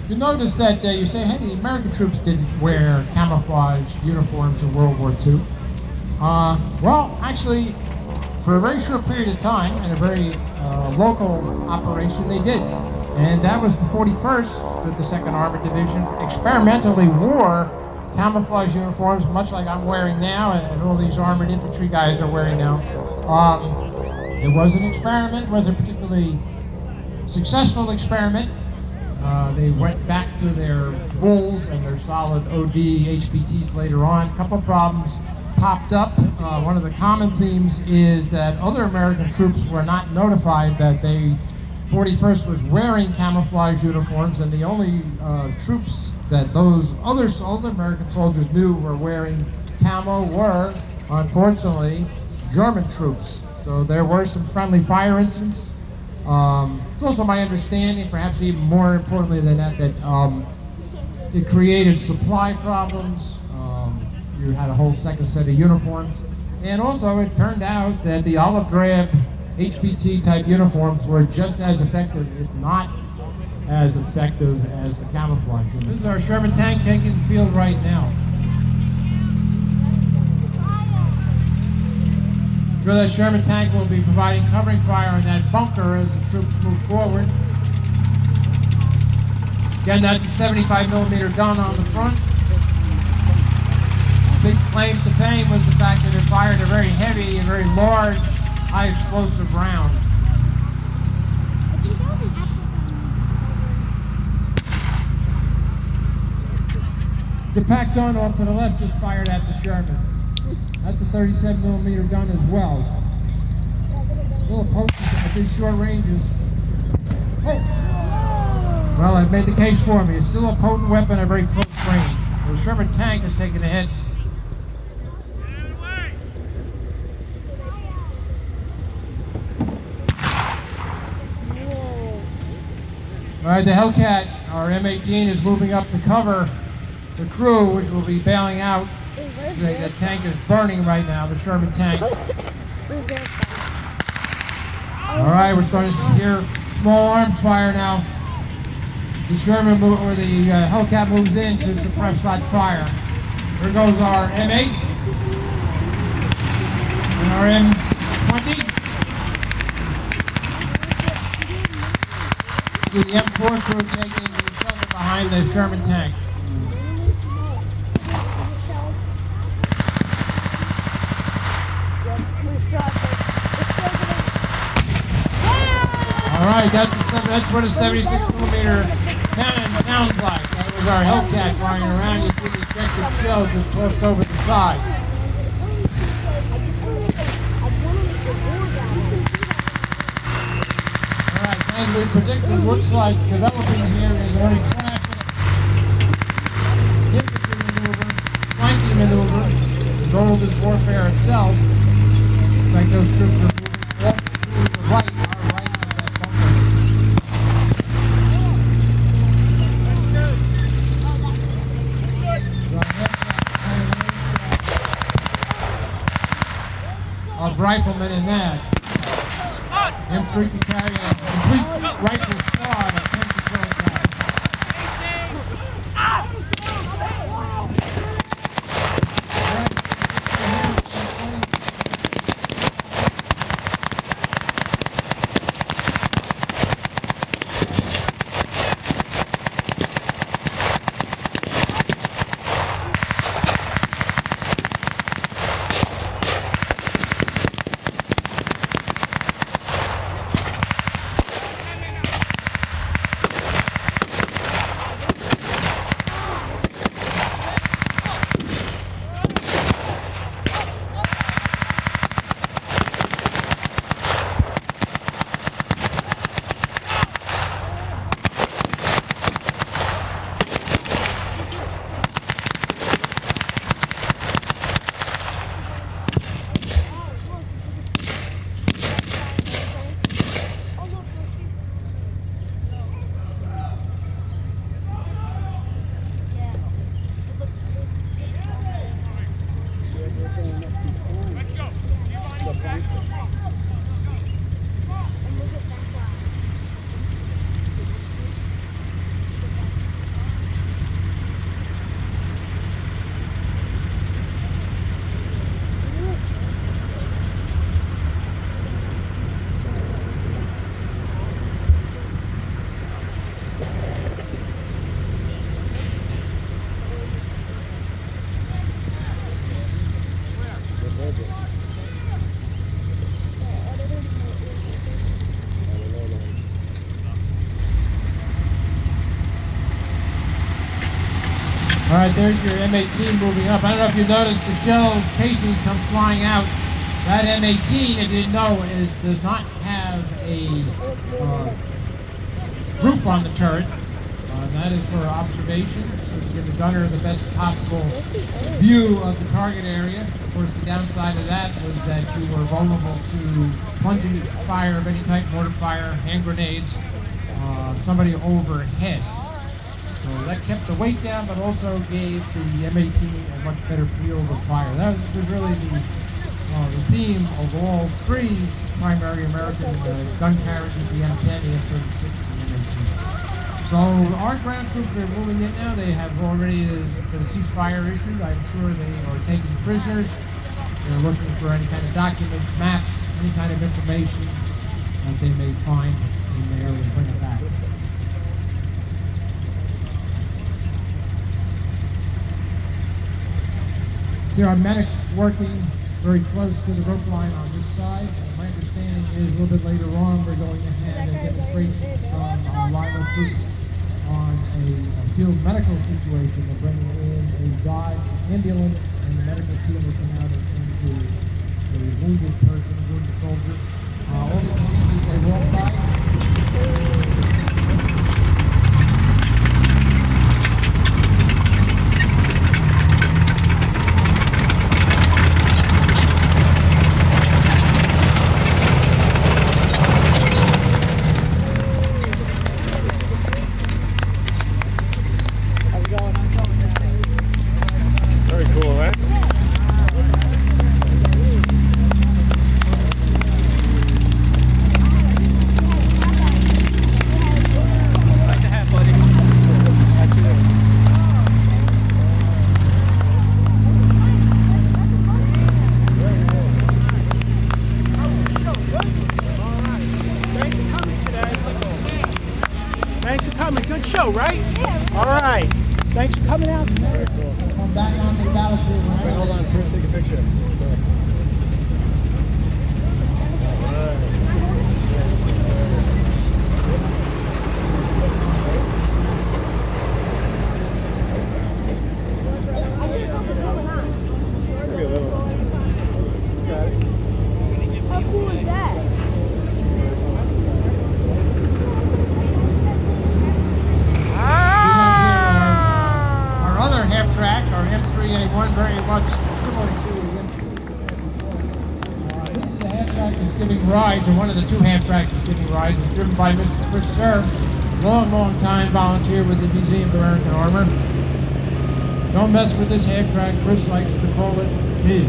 You notice that you say, hey, the American troops didn't wear camouflage uniforms in World War II. Well, actually, for a very short period of time and a very local operation, they did. And that was the 41st with the 2nd Armored Division experimentally wore camouflage uniforms, much like I'm wearing now and all these armored infantry guys are wearing now. It was an experiment, it was a particularly successful experiment. They went back to their bulls and their solid OD HPTs later on. A couple of problems popped up. One of the common themes is that other American troops were not notified that they 41st was wearing camouflage uniforms, and the only troops that those other American soldiers knew were wearing camo were, unfortunately, German troops. So there were some friendly fire incidents. It's also my understanding, perhaps even more importantly than that, that it created supply problems. You had a whole second set of uniforms. And also it turned out that the olive drab HPT type uniforms were just as effective, if not as effective as the camouflage uniforms. This is our Sherman tank taking the field right now. Sure, that Sherman tank will be providing covering fire on that bunker as the troops move forward. Again, that's a 75mm gun on the front. Big claim to fame was the fact that it fired a very heavy and very large, high explosive round. The pack gun off to the left just fired at the Sherman. That's a 37mm gun as well. A little potent at these short ranges. Oh! Well, I've made the case for me. It's still a potent weapon at very close range. The Sherman tank has taken a hit. All right, the Hellcat, our M18, is moving up to cover the crew, which will be bailing out. The tank is burning right now, the Sherman tank. All right, we're starting to hear small arms fire now. The Sherman or the Hellcat moves in to suppress that fire. Here goes our M8 and our M20. The M4 crew taking the shelter behind the Sherman tank. Alright, that's what a 76mm cannon sounds like. That was our Hellcat flying around. You see the ejected shell just tossed over the side. Alright, as we predicted, looks like developing here is already classic infantry maneuver, flanking maneuver, as old as warfare itself. Looks like those troops are moving left to the right, our right of that bunker. Of riflemen in that. M3 can carry a complete rifle squad of 10 to 12 guys. right, there's your M18 moving up. I don't know if you noticed the shell casings come flying out. That M18, if you didn't know, does not have a roof on the turret. That is for observation, so to give the gunner the best possible view of the target area. Of course, the downside of that was that you were vulnerable to plunging fire of any type, mortar fire, hand grenades, somebody overhead. So that kept the weight down, but also gave the M18 a much better field of fire. That was really the theme of all three primary American gun carriages, the M10, the M36, and the M18. So our ground troops are moving in now. They have already the ceasefire issued. I'm sure they are taking prisoners. They're looking for any kind of documents, maps, any kind of information that they may find in there and bring it back. See our medics working very close to the rope line on this side. My understanding is a little bit later on we're going to have a demonstration from our LILO troops on a field medical situation. They're bringing in a Dodge ambulance, and the medical team will come out and tend to a wounded person, a wounded soldier. All the communities they walk by. Thanks for coming. Good show, right? Yeah. All right. Thanks for coming out today. Come back onto the battlefield. Wait, hold on. First, take a picture. How cool is that? Track, our M3A1, very much similar to the M2. This is the half track that's giving rides, or one of the two half tracks that's giving rides. It's driven by Mr. Chris Serb, long time volunteer with the Museum of American Armor. Don't mess with this half track. Chris likes to call it his.